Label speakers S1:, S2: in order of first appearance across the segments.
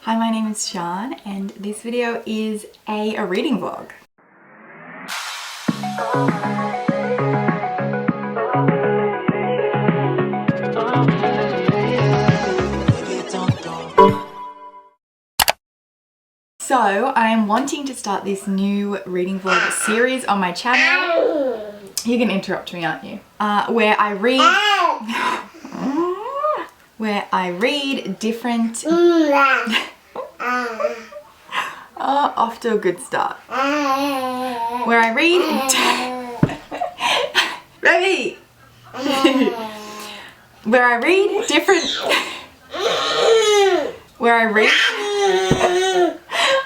S1: Hi, my name is Sean and this video is a reading vlog. So I'm wanting to start this new reading vlog series on my channel. You're gonna interrupt me, aren't you? Where I read different off to a good start. Where I read Baby! Where I read different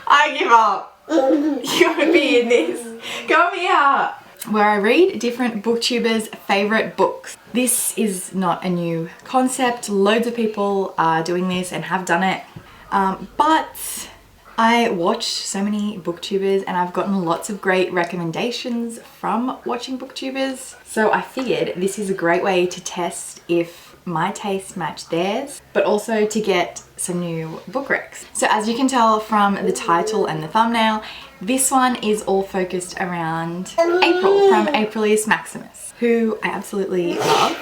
S1: I give up. You would be in this. Come here. Where I read different booktubers' favourite books. This is not a new concept. Loads of people are doing this and have done it. But I watch so many booktubers and I've gotten lots of great recommendations from watching booktubers. So I figured this is a great way to test if my tastes match theirs, but also to get some new book recs. So as you can tell from the title and the thumbnail, this one is all focused around April from Aprilius Maximus, who I absolutely love.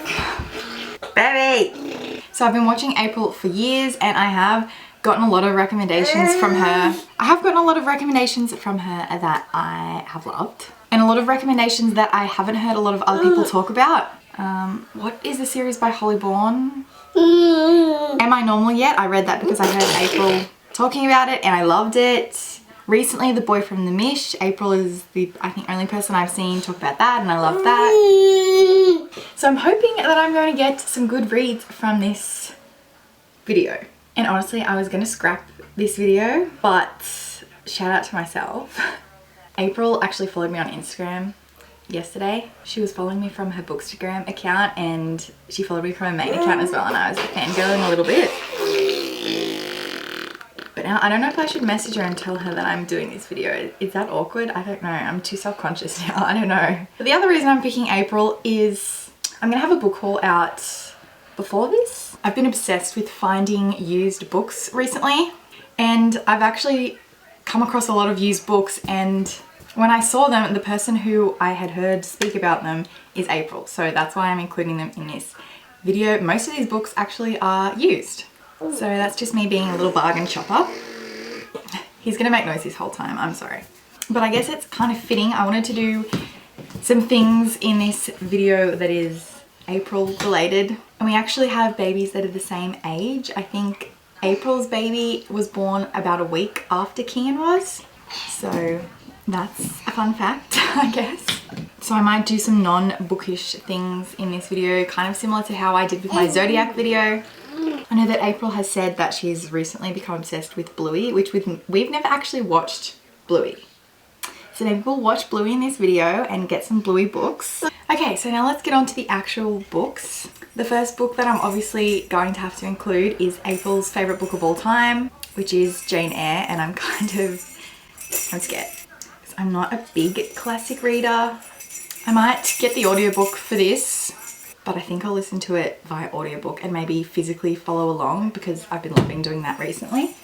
S1: Baby! So I've been watching April for years and I have gotten a lot of recommendations from her. That I have loved, and a lot of recommendations that I haven't heard a lot of other people talk about. What is the series by Holly Bourne? Am I Normal Yet? I read that because I heard April talking about it and I loved it. Recently, The Boy from the Mish. April is the, I think, only person I've seen talk about that and I love that. So I'm hoping that I'm going to get some good reads from this video. And honestly, I was going to scrap this video, but shout out to myself. April actually followed me on Instagram yesterday. She was following me from her Bookstagram account and she followed me from her main account as well, and I was fangirling a little bit. But now I don't know if I should message her and tell her that I'm doing this video. Is that awkward? I don't know. I'm too self-conscious now. I don't know. But the other reason I'm picking April is I'm gonna have a book haul out before this. I've been obsessed with finding used books recently, and I've actually come across a lot of used books, and when I saw them, the person who I had heard speak about them is April. So that's why I'm including them in this video. Most of these books actually are used. So that's just me being a little bargain shopper. He's gonna make noise this whole time, I'm sorry. But I guess it's kind of fitting. I wanted to do some things in this video that is April related. And we actually have babies that are the same age. I think April's baby was born about a week after Kian was. So that's a fun fact, I guess. So I might do some non-bookish things in this video, kind of similar to how I did with my Zodiac video. I know that April has said that she's recently become obsessed with Bluey, which we've never actually watched Bluey. So maybe we'll watch Bluey in this video and get some Bluey books. Okay, so now let's get on to the actual books. The first book that I'm obviously going to have to include is April's favourite book of all time, which is Jane Eyre, and I'm scared. I'm not a big classic reader. I might get the audiobook for this, but I think I'll listen to it via audiobook and maybe physically follow along because I've been loving doing that recently.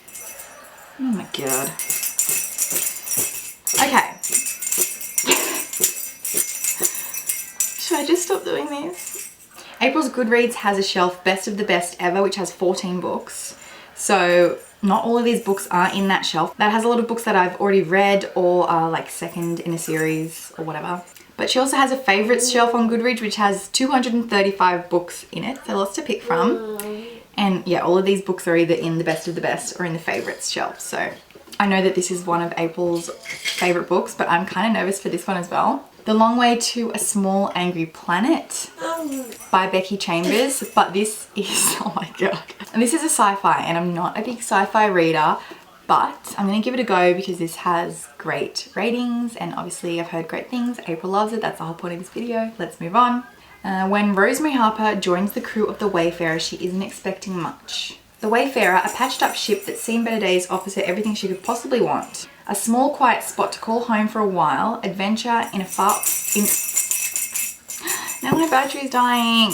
S1: Oh my god. Okay. Should I just stop doing this? April's Goodreads has a shelf Best of the Best Ever, which has 14 books. So not all of these books are in that shelf. That has a lot of books that I've already read or are like second in a series or whatever. But she also has a favourites shelf on Goodreads which has 235 books in it, so lots to pick from. And yeah, all of these books are either in the Best of the Best or in the favourites shelf. So I know that this is one of April's favourite books, but I'm kind of nervous for this one as well. The Long Way to a Small Angry Planet by Becky Chambers, but this is, oh my god. And this is a sci-fi, and I'm not a big sci-fi reader, but I'm gonna give it a go because this has great ratings and obviously I've heard great things. April loves it, that's the whole point of this video. Let's move on. When Rosemary Harper joins the crew of the Wayfarer, she isn't expecting much. The Wayfarer, a patched up ship that's seen better days, offers her everything she could possibly want. A small quiet spot to call home for a while, adventure in a now my battery's dying.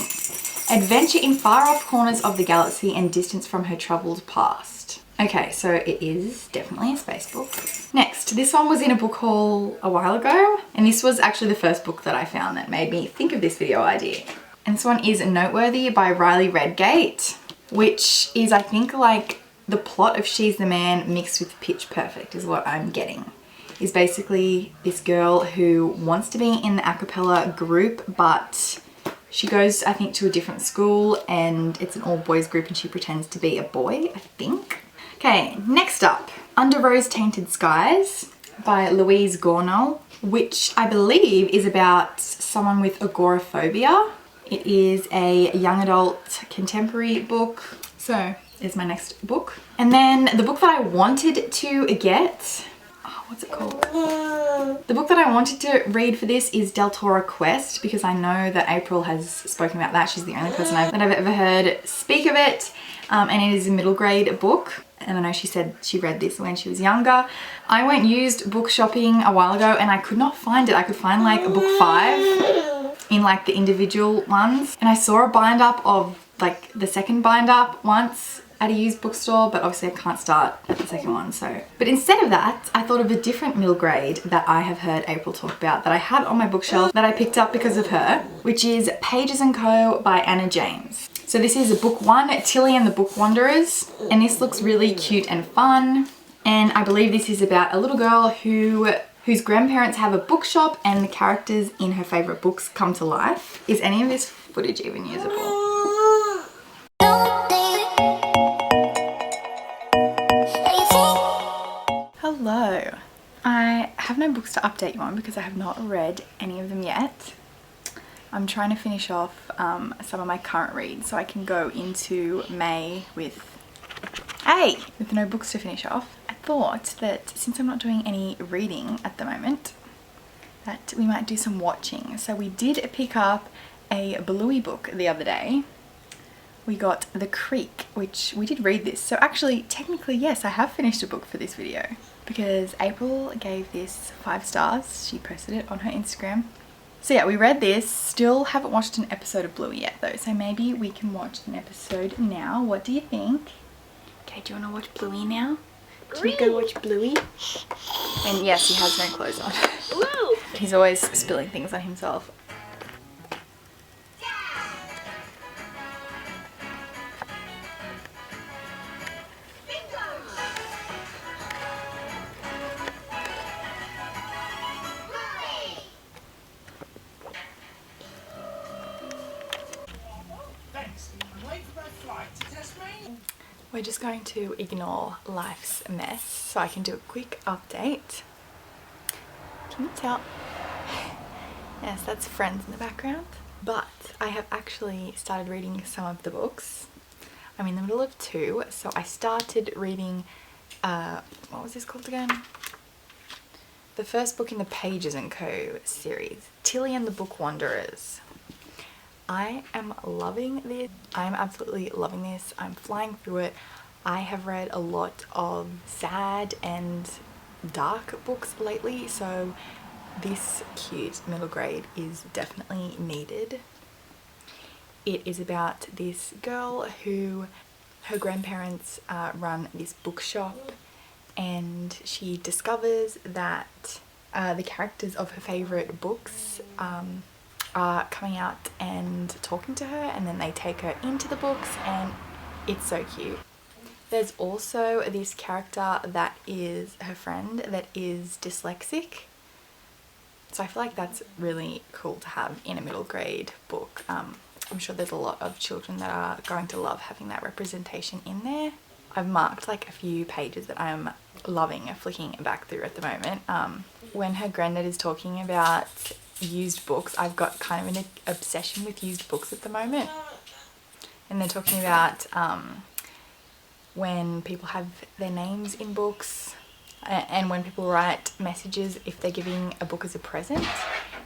S1: Adventure in far off corners of the galaxy and distance from her troubled past. Okay, so it is definitely a space book. Next, this one was in a book haul a while ago, and this was actually the first book that I found that made me think of this video idea. And this one is Noteworthy by Riley Redgate, which is, I think, like the plot of She's the Man mixed with Pitch Perfect is what I'm getting. Is basically this girl who wants to be in the a cappella group, but she goes, I think, to a different school and it's an all boys group and she pretends to be a boy, I think. Okay, next up, Under Rose Tainted Skies by Louise Gornall, which I believe is about someone with agoraphobia. It is a young adult contemporary book. So there's my next book. And then the book that I wanted to get, what's it called? The book that I wanted to read for this is Deltora Quest, because I know that April has spoken about that. She's the only person that I've ever heard speak of it. And it is a middle grade book. And I know she said she read this when she was younger. I went used book shopping a while ago and I could not find it. I could find like a book 5 in like the individual ones. And I saw a bind up of like the second bind up once at a used bookstore, but obviously I can't start at the second one, so. But instead of that, I thought of a different middle grade that I have heard April talk about that I had on my bookshelf that I picked up because of her, which is Pages & Co. by Anna James. So this is a book 1, Tilly and the Book Wanderers, and this looks really cute and fun. And I believe this is about a little girl whose grandparents have a bookshop and the characters in her favorite books come to life. Is any of this footage even usable? Hello. I have no books to update you on because I have not read any of them yet. I'm trying to finish off some of my current reads so I can go into May with no books to finish off. I thought that since I'm not doing any reading at the moment, that we might do some watching. So we did pick up a Bluey book the other day. We got The Creek, which we did read this. So actually, technically, yes, I have finished a book for this video because April gave this 5 stars. She posted it on her Instagram. So yeah, we read this. Still haven't watched an episode of Bluey yet though, so maybe we can watch an episode now. What do you think? Okay, do you want to watch Bluey now? Do we go watch Bluey? And yes, he has no clothes on. He's always spilling things on himself. We're just going to ignore life's mess so I can do a quick update. Can you tell? Yes, that's Friends in the background. But I have actually started reading some of the books. I'm in the middle of 2, so I started reading, what was this called again? The first book in the Pages & Co. series, Tilly and the Book Wanderers. I am loving this. I'm absolutely loving this. I'm flying through it. I have read a lot of sad and dark books lately, so this cute middle grade is definitely needed. It is about this girl who, her grandparents run this bookshop, and she discovers that the characters of her favourite books are coming out and talking to her, and then they take her into the books, and it's so cute. There's also this character that is her friend that is dyslexic, so I feel like that's really cool to have in a middle grade book. I'm sure there's a lot of children that are going to love having that representation in there. I've marked like a few pages that I'm loving flicking back through at the moment. When her granddad is talking about used books, I've got kind of an obsession with used books at the moment, and they're talking about when people have their names in books and when people write messages if they're giving a book as a present.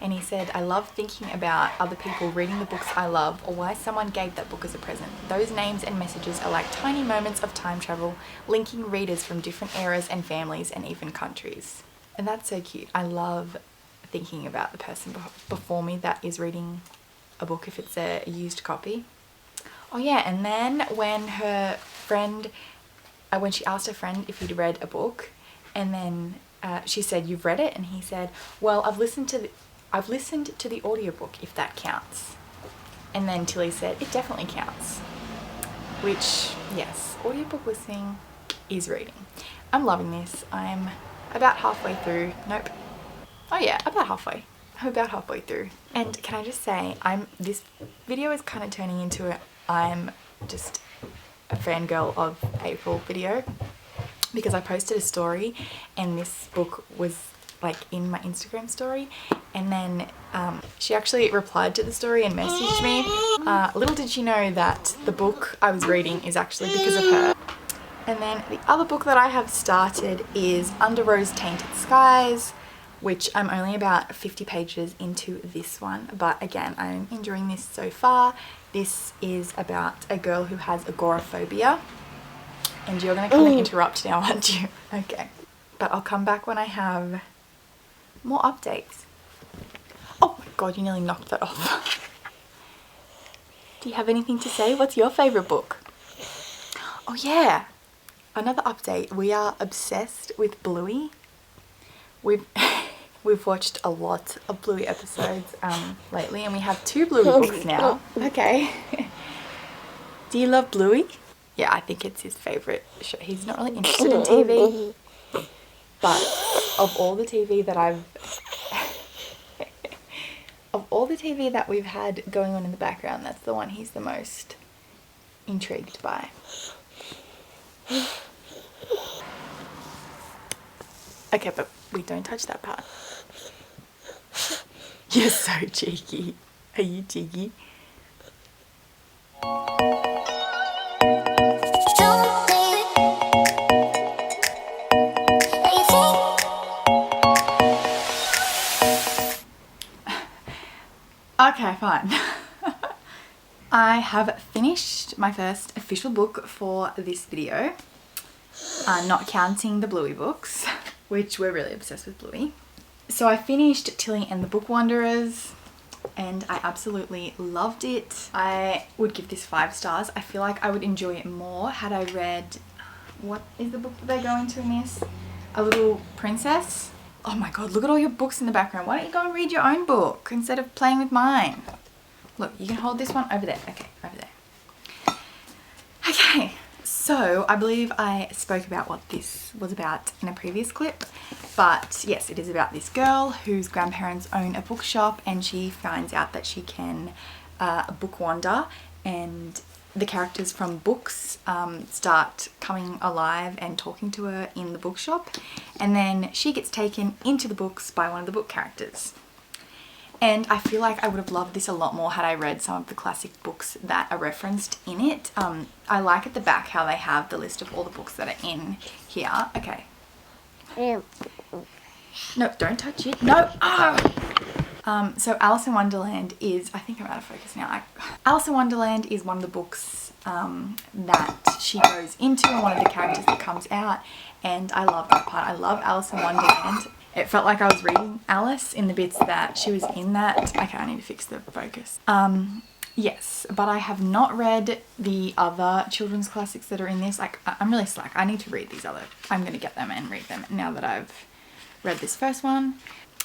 S1: And he said, I love thinking about other people reading the books I love or why someone gave that book as a present. Those names and messages are like tiny moments of time travel, linking readers from different eras and families and even countries. And that's so cute. I love thinking about the person before me that is reading a book if it's a used copy. Oh yeah, and then when her friend when she asked her friend if he'd read a book, and then she said, "You've read it?" And he said, "Well, I've listened to the audiobook, if that counts." And then Tilly said, "It definitely counts." Which, yes, audiobook listening is reading. I'm loving this. I'm about halfway through. Nope. Oh yeah, about halfway. I'm about halfway through. And can I just say, this video is kind of turning into I'm just a fangirl of April video, because I posted a story and this book was like in my Instagram story, and then she actually replied to the story and messaged me. Little did she know that the book I was reading is actually because of her. And then the other book that I have started is Under Rose-Tainted Skies, which I'm only about 50 pages into this one, but again, I'm enjoying this so far. This is about a girl who has agoraphobia, and you're going to come and interrupt now, aren't you? Okay, but I'll come back when I have more updates. Oh my god, you nearly knocked that off. Do you have anything to say? What's your favourite book? Oh yeah, another update. We are obsessed with Bluey. We've watched a lot of Bluey episodes lately, and we have 2 Bluey books now. Okay. Do you love Bluey? Yeah, I think it's his favourite show. He's not really interested in TV, but of all the TV that we've had going on in the background, that's the one he's the most intrigued by. Okay, but we don't touch that part. You're so cheeky. Are you cheeky? Okay, fine. I have finished my first official book for this video, not counting the Bluey books, which we're really obsessed with Bluey. So I finished Tilly and the Book Wanderers, and I absolutely loved it. I would give this 5 stars. I feel like I would enjoy it more had I read, what is the book that they go into in this? A Little Princess. Oh my god, look at all your books in the background. Why don't you go and read your own book instead of playing with mine? Look, you can hold this one over there. Okay, over there. Okay, so I believe I spoke about what this was about in a previous clip, but yes, it is about this girl whose grandparents own a bookshop, and she finds out that she can book wander, and the characters from books start coming alive and talking to her in the bookshop, and then she gets taken into the books by one of the book characters. And I feel like I would have loved this a lot more had I read some of the classic books that are referenced in it. I like at the back how they have the list of all the books that are in here. Okay. No, don't touch it. No! Oh! So Alice in Wonderland is, I think I'm out of focus now. Alice in Wonderland is one of the books that she goes into, and one of the characters that comes out, and I love that part. I love Alice in Wonderland. It felt like I was reading Alice in the bits that she was in that. Okay, I need to fix the focus. Yes, but I have not read the other children's classics that are in this. Like, I'm really slack. I need to read these other. I'm going to get them and read them now that I've read this first one.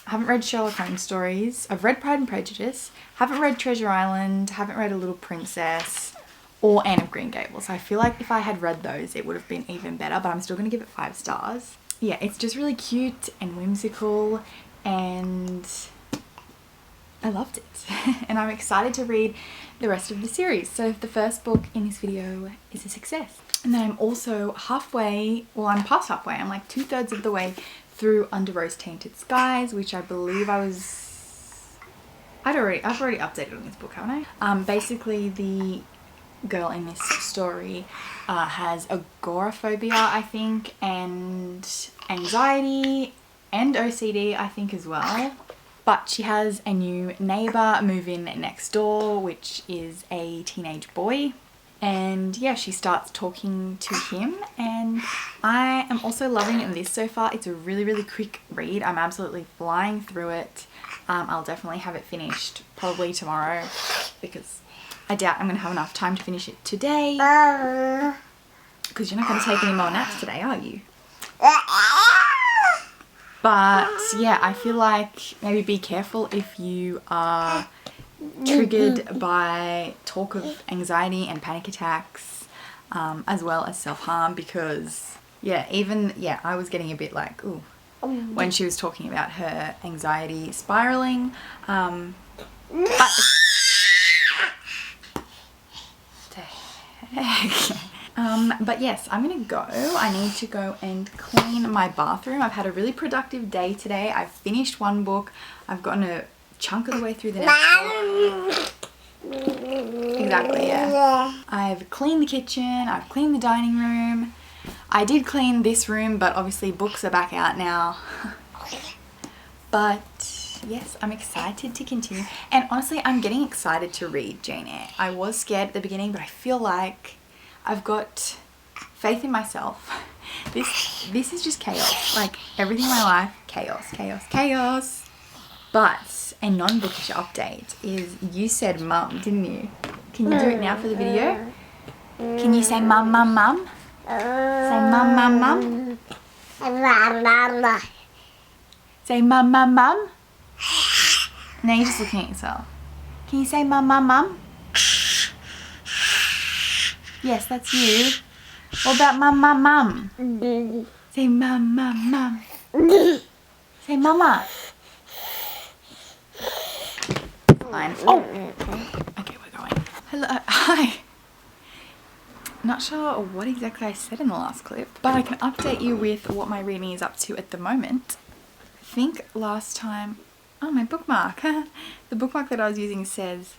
S1: I haven't read Sherlock Holmes stories. I've read Pride and Prejudice. Haven't read Treasure Island. Haven't read A Little Princess or Anne of Green Gables. I feel like if I had read those, it would have been even better, but I'm still going to give it 5 stars. Yeah, it's just really cute and whimsical, and I loved it. And I'm excited to read the rest of the series. So the first book in this video is a success. And then I'm also halfway, well, I'm past halfway. I'm like 2/3 of the way through Under Rose-Tainted Skies, which I believe I've already updated on this book, haven't I? Basically the girl in this story has agoraphobia, I think, and anxiety and OCD, I think, as well. But she has a new neighbour move in next door, which is a teenage boy. And yeah, she starts talking to him, and I am also loving this so far. It's a really, really quick read. I'm absolutely flying through it. I'll definitely have it finished probably tomorrow, because I doubt I'm going to have enough time to finish it today. because you're not going to take any more naps today, are you? But yeah, I feel like maybe be careful if you are triggered by talk of anxiety and panic attacks, as well as self-harm, because yeah, I was getting a bit like, ooh, when she was talking about her anxiety spiraling. But but yes, I'm gonna go. I need to go and clean my bathroom. I've had a really productive day today. I've finished one book. I've gotten a chunk of the way through the next book. Exactly, yeah. I've cleaned the kitchen. I've cleaned the dining room. I did clean this room, but obviously books are back out now. But yes, I'm excited to continue. And honestly, I'm getting excited to read Jane Eyre. I was scared at the beginning, but I feel like I've got faith in myself. This is just chaos. Like everything in my life, chaos, chaos, chaos. But a non-bookish update is you said mum, didn't you? Can you do it now for the video? Can you say mum, mum, mum? Say mum, mum, mum. Say mum, mum, mum. Now you're just looking at yourself. Can you say mum, mum, mum? Yes, that's you. What about mum, mum, mum? Say mum, mum, mum. Say mama. Fine. Oh! Okay, we're going. Hello. Hi. Not sure what exactly I said in the last clip, but I can update you with what my reading is up to at the moment. I think last time... Oh, my bookmark. The bookmark that I was using says,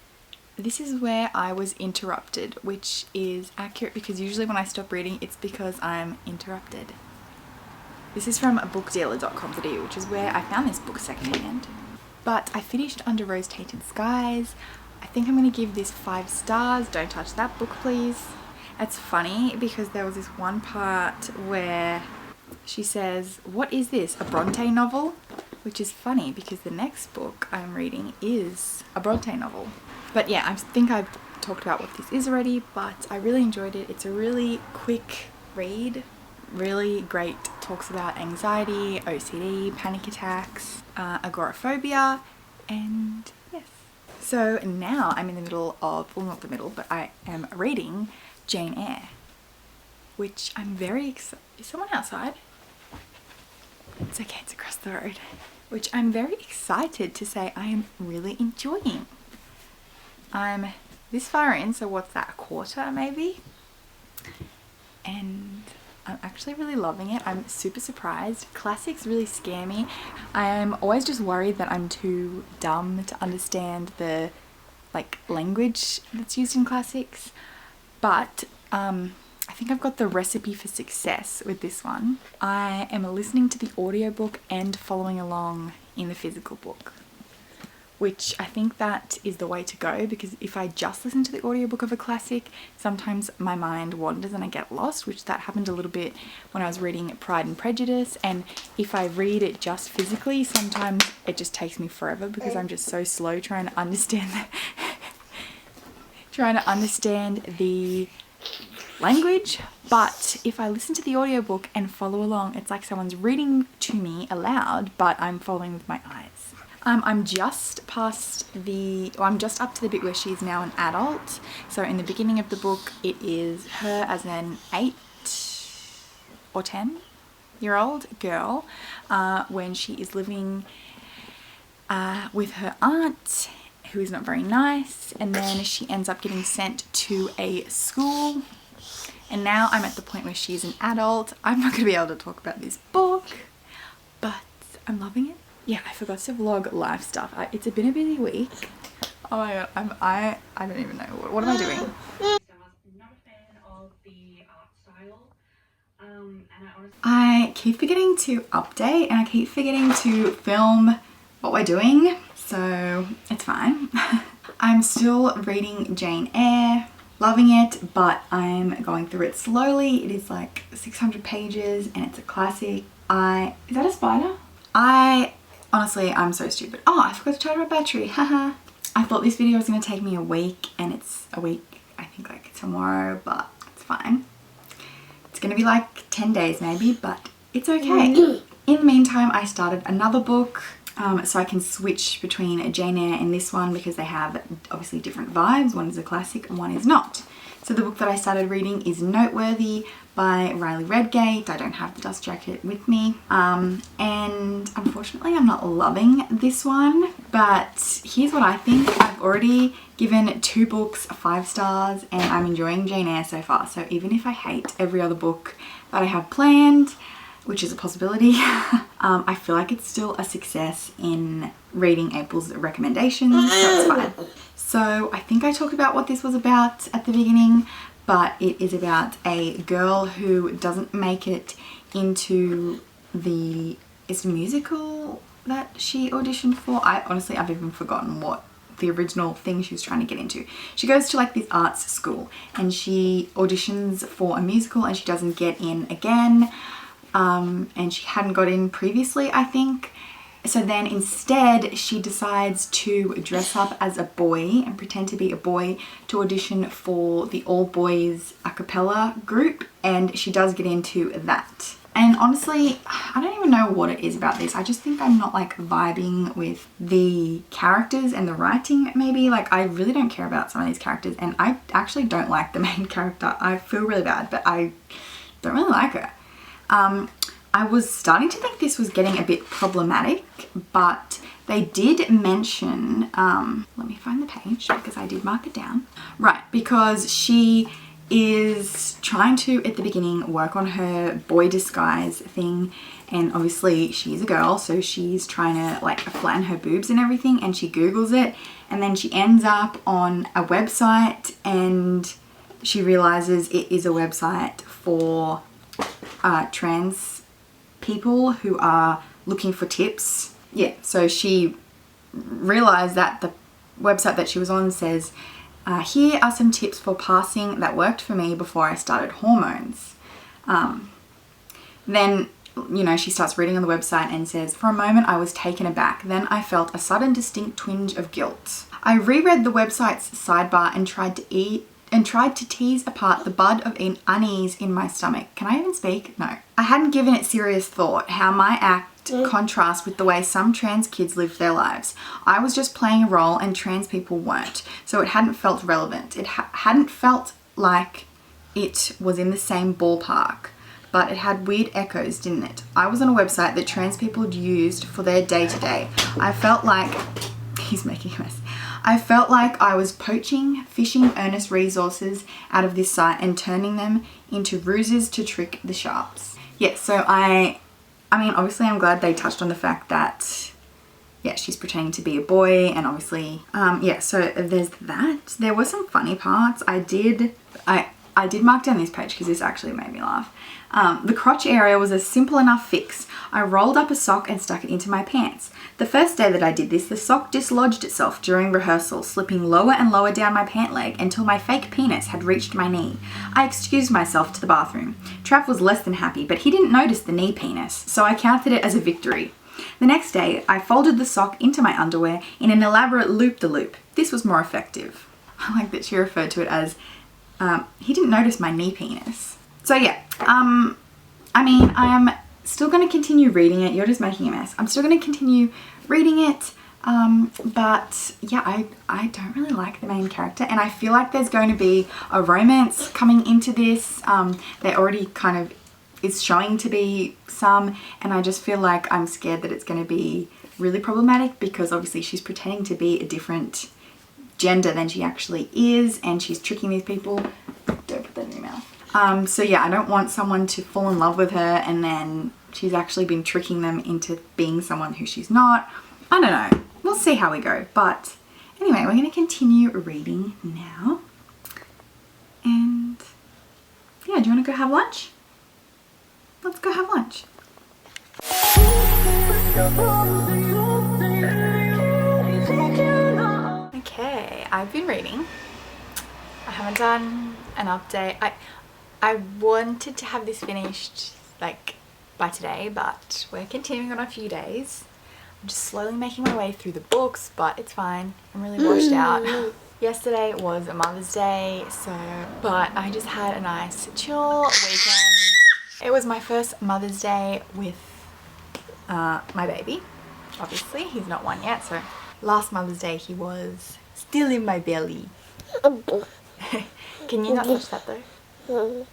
S1: "This is where I was interrupted," which is accurate because usually when I stop reading, it's because I'm interrupted. This is from bookdealer.com.au, which is where I found this book secondhand. But I finished Under Rose-Tainted Skies. I think I'm going to give this 5 stars. Don't touch that book, please. It's funny because there was this one part where she says, "What is this, a Bronte novel?" Which is funny because the next book I'm reading is a Bronte novel. But yeah, I think I've talked about what this is already, but I really enjoyed it. It's a really quick read, really great. Talks about anxiety, OCD, panic attacks, agoraphobia, and yes. So now I'm in the middle of, well, not the middle, but I am reading Jane Eyre, which I'm very excited. Is someone outside? It's okay, it's across the road. Which I'm very excited to say I am really enjoying. I'm this far in, so what's that, a quarter maybe? And I'm actually really loving it. I'm super surprised. Classics really scare me. I'm always just worried that I'm too dumb to understand the language that's used in classics. But I think I've got the recipe for success with this one. I am listening to the audiobook and following along in the physical book, which I think that is the way to go, because if I just listen to the audiobook of a classic, sometimes my mind wanders and I get lost, which that happened a little bit when I was reading Pride and Prejudice. And if I read it just physically, sometimes it just takes me forever because I'm just so slow trying to understand the language. But if I listen to the audiobook and follow along, it's like someone's reading to me aloud, but I'm following with my eyes. I'm just up to the bit where she's now an adult. So in the beginning of the book, it is her as an 8 or 10-year-old girl when she is living with her aunt, who is not very nice, and then she ends up getting sent to a school. And now I'm at the point where she's an adult. I'm not going to be able to talk about this book, but I'm loving it. Yeah, I forgot to vlog life stuff. It's a been a busy week. Oh my god, I don't even know. What am I doing? Not a fan of the art style. I keep forgetting to update and I keep forgetting to film what we're doing, so it's fine. I'm still reading Jane Eyre. Loving it, but I'm going through it slowly. It is like 600 pages and it's a classic. Is that a spider? Honestly, I'm so stupid. Oh, I forgot to charge my battery, haha. I thought this video was gonna take me a week, and it's a week, I think, like tomorrow, but it's fine. gonna be like 10 days maybe, but it's okay. In the meantime, I started another book, so I can switch between Jane Eyre and this one because they have obviously different vibes. One is a classic and one is not. So the book that I started reading is Noteworthy by Riley Redgate. I don't have the dust jacket with me. And unfortunately I'm not loving this one, but here's what I think. I've already given 2 books 5 stars and I'm enjoying Jane Eyre so far. So even if I hate every other book that I have planned, which is a possibility, I feel like it's still a success in reading April's recommendations, so it's fine. So I think I talked about what this was about at the beginning, but it is about a girl who doesn't make it into the musical that she auditioned for. Honestly, I've even forgotten what the original thing she was trying to get into. She goes to like this arts school and she auditions for a musical and she doesn't get in again. And she hadn't got in previously, I think. So then instead she decides to dress up as a boy and pretend to be a boy to audition for the all boys a cappella group, and she does get into that. And honestly, I don't even know what it is about this. I just think I'm not like vibing with the characters and the writing maybe. Like I really don't care about some of these characters and I actually don't like the main character. I feel really bad, but I don't really like her. I was starting to think this was getting a bit problematic, but they did mention, let me find the page because I did mark it down. Right, because she is trying to, at the beginning, work on her boy disguise thing, and obviously she's a girl, so she's trying to like flatten her boobs and everything, and she Googles it, and then she ends up on a website and she realizes it is a website for trans people who are looking for tips. Yeah, so she realized that the website that she was on says, here are some tips for passing that worked for me before I started hormones. Then, you know, she starts reading on the website and says, for a moment I was taken aback. Then I felt a sudden distinct twinge of guilt. I reread the website's sidebar and tried to tease apart the bud of unease in my stomach. Can I even speak? No. I hadn't given it serious thought how my act contrasts with the way some trans kids live their lives. I was just playing a role and trans people weren't, so it hadn't felt relevant. It hadn't felt like it was in the same ballpark, but it had weird echoes, didn't it? I was on a website that trans people had used for their day-to-day. I felt like... He's making a mess. I felt like I was poaching, fishing earnest resources out of this site and turning them into ruses to trick the sharps. Yeah, so I mean, obviously I'm glad they touched on the fact that, yeah, she's pretending to be a boy, and obviously, yeah, so there's that. There were some funny parts. I did mark down this page because this actually made me laugh. The crotch area was a simple enough fix. I rolled up a sock and stuck it into my pants. The first day that I did this, the sock dislodged itself during rehearsal, slipping lower and lower down my pant leg until my fake penis had reached my knee. I excused myself to the bathroom. Trav was less than happy, but he didn't notice the knee penis, so I counted it as a victory. The next day, I folded the sock into my underwear in an elaborate loop-the-loop. This was more effective. I like that she referred to it as, he didn't notice my knee penis. So yeah, I mean, I am still going to continue reading it. You're just making a mess. I'm still going to continue reading it, but yeah, I don't really like the main character, and I feel like there's going to be a romance coming into this. They already kind of is showing to be some, and I just feel like I'm scared that it's going to be really problematic because obviously she's pretending to be a different gender than she actually is, and she's tricking these people. Don't put that in your mouth. So yeah, I don't want someone to fall in love with her and then she's actually been tricking them into being someone who she's not. I don't know. We'll see how we go. But anyway, we're going to continue reading now. And yeah, do you want to go have lunch? Let's go have lunch. Okay, I've been reading. I haven't done an update. I wanted to have this finished like by today, but we're continuing on a few days. I'm just slowly making my way through the books, but it's fine. I'm really washed out. Yesterday was a Mother's Day, but I just had a nice chill weekend. It was my first Mother's Day with my baby. Obviously, he's not one yet, so last Mother's Day he was still in my belly. Can you not touch that though?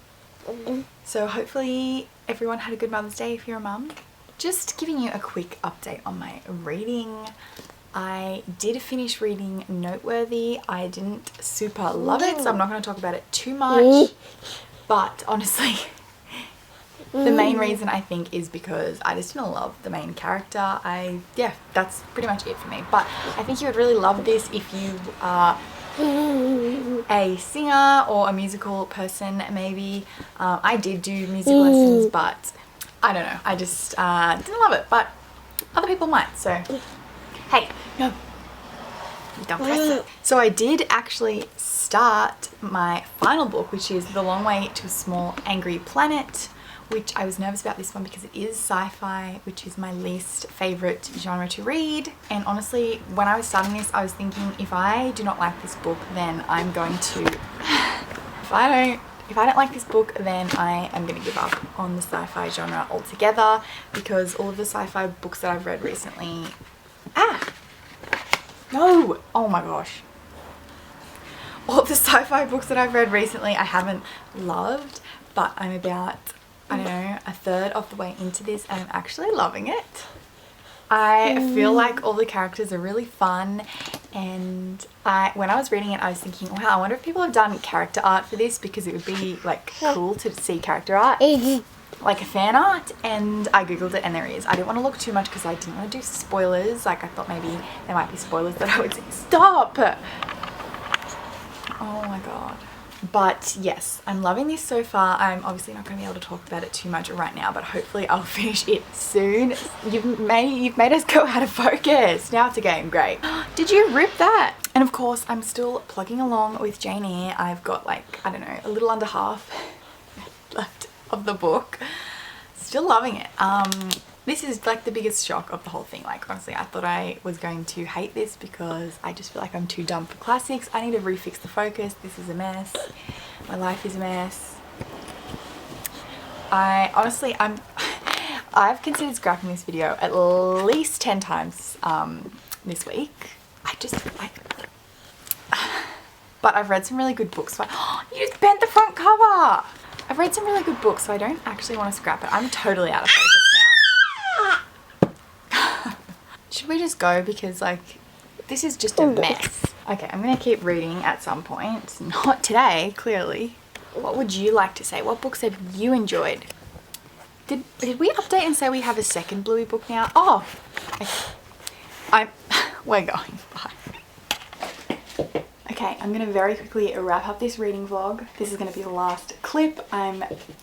S1: So hopefully everyone had a good Mother's Day if you're a mum. Just giving you a quick update on my reading. I did finish reading Noteworthy. I didn't super love it, so I'm not going to talk about it too much. But honestly, the main reason I think is because I just didn't love the main character. Yeah, that's pretty much it for me. But I think you would really love this if you are a singer or a musical person maybe. I did do music lessons, but I don't know, I just didn't love it, but other people might, so hey, no, don't press it. So I did actually start my final book, which is The Long Way to a Small Angry Planet, which I was nervous about this one because it is sci-fi, which is my least favorite genre to read. And honestly, when I was starting this, I was thinking, if I do not like this book, then I'm going to, if I don't like this book, then I am going to give up on the sci-fi genre altogether, because all of the sci-fi books that I've read recently, no, oh my gosh. All the sci-fi books that I've read recently I haven't loved, but I'm about, I don't know, a third of the way into this and I'm actually loving it. I feel like all the characters are really fun, and when I was reading it I was thinking, wow, I wonder if people have done character art for this, because it would be like cool to see character art, like a fan art, and I googled it and there is. I didn't want to look too much because I didn't want to do spoilers. Like I thought maybe there might be spoilers that I would say. Stop! Oh my god. But yes, I'm loving this so far. I'm obviously not going to be able to talk about it too much right now, but hopefully I'll finish it soon. You've made us go out of focus. Now it's a game. Great. Did you rip that? And of course, I'm still plugging along with Jane Eyre. I've got like, I don't know, a little under half left of the book. Still loving it. This is like the biggest shock of the whole thing. Like honestly, I thought I was going to hate this because I just feel like I'm too dumb for classics. I need to refix the focus. This is a mess. My life is a mess. I've considered scrapping this video at least 10 times this week. But I've read some really good books. So you just bent the front cover. I've read some really good books, so I don't actually want to scrap it. I'm totally out of focus now. Should we just go, because like this is just a mess. Okay, I'm gonna keep reading at some point. Not today, clearly. What would you like to say? What books have you enjoyed? Did we update and say we have a second Bluey book now? Oh, we're going. Bye. Okay, I'm going to very quickly wrap up this reading vlog. This is going to be the last clip.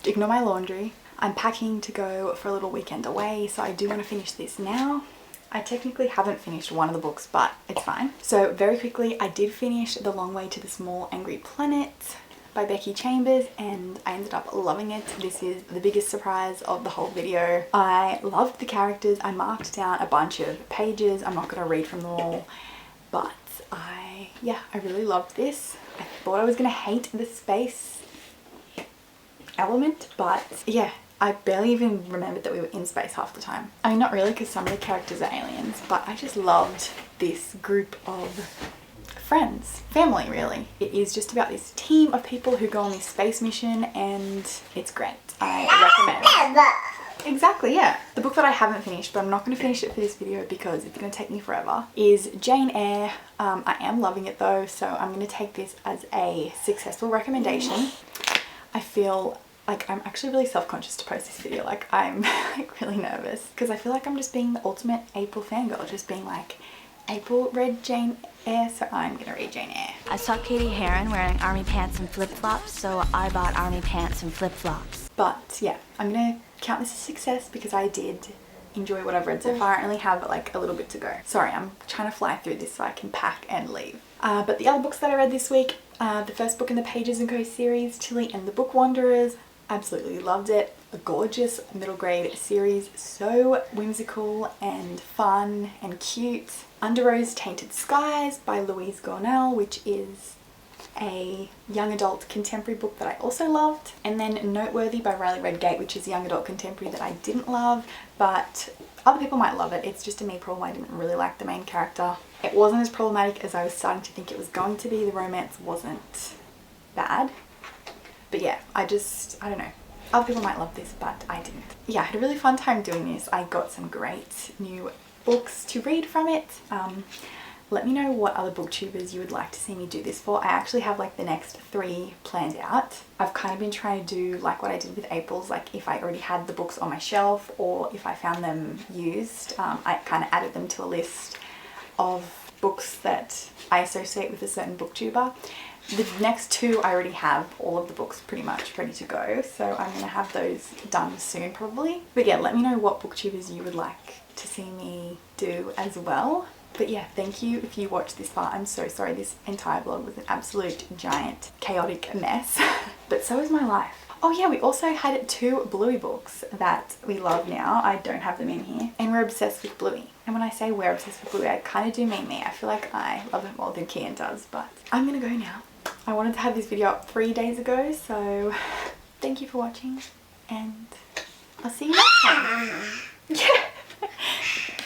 S1: Ignore my laundry. I'm packing to go for a little weekend away, so I do want to finish this now. I technically haven't finished one of the books, but it's fine. So very quickly, I did finish The Long Way to the Small Angry Planet by Becky Chambers, and I ended up loving it. This is the biggest surprise of the whole video. I loved the characters. I marked down a bunch of pages. I'm not going to read from them all, but yeah, I really loved this. I thought I was going to hate the space element, but yeah, I barely even remembered that we were in space half the time. I mean, not really, because some of the characters are aliens, but I just loved this group of friends, family really. It is just about this team of people who go on this space mission, and it's great. I recommend. Exactly, yeah. The book that I haven't finished, but I'm not going to finish it for this video because it's going to take me forever, is Jane Eyre. I am loving it though, so I'm going to take this as a successful recommendation. I feel like I'm actually really self-conscious to post this video. Like I'm like really nervous because I feel like I'm just being the ultimate April fangirl, just being like, April read Jane Eyre, so I'm gonna read Jane Eyre.
S2: I saw Katie Heron wearing army pants and flip-flops, so I bought army pants and flip-flops.
S1: But yeah, I'm gonna count this as a success because I did enjoy what I've read so far. I only have like a little bit to go. Sorry, I'm trying to fly through this so I can pack and leave. But the other books that I read this week, the first book in the Pages and Co series, Tilly and the Book Wanderers, absolutely loved it. A gorgeous middle grade series, so whimsical and fun and cute. Under Rose Tainted Skies by Louise Gornell, which is a young adult contemporary book that I also loved, and then Noteworthy by Riley Redgate, which is a young adult contemporary that I didn't love, but other people might love it. It's just a me problem. I didn't really like the main character. It wasn't as problematic as I was starting to think it was going to be. The romance wasn't bad. But yeah, I don't know. Other people might love this, but I didn't. Yeah, I had a really fun time doing this. I got some great new books to read from it. Let me know what other booktubers you would like to see me do this for. I actually have like the next 3 planned out. I've kind of been trying to do like what I did with April's, like if I already had the books on my shelf or if I found them used, I kind of added them to a list of books that I associate with a certain booktuber. The next 2 I already have all of the books pretty much ready to go, so I'm going to have those done soon probably. But yeah, let me know what booktubers you would like to see me do as well. But yeah, thank you if you watched this far. I'm so sorry, this entire vlog was an absolute giant chaotic mess. But so is my life. Oh yeah, we also had 2 Bluey books that we love now. I don't have them in here. And we're obsessed with Bluey. And when I say we're obsessed with Bluey, I kind of do mean me. I feel like I love it more than Kian does, but I'm gonna go now. I wanted to have this video up 3 days ago, so thank you for watching and I'll see you next time. Yeah.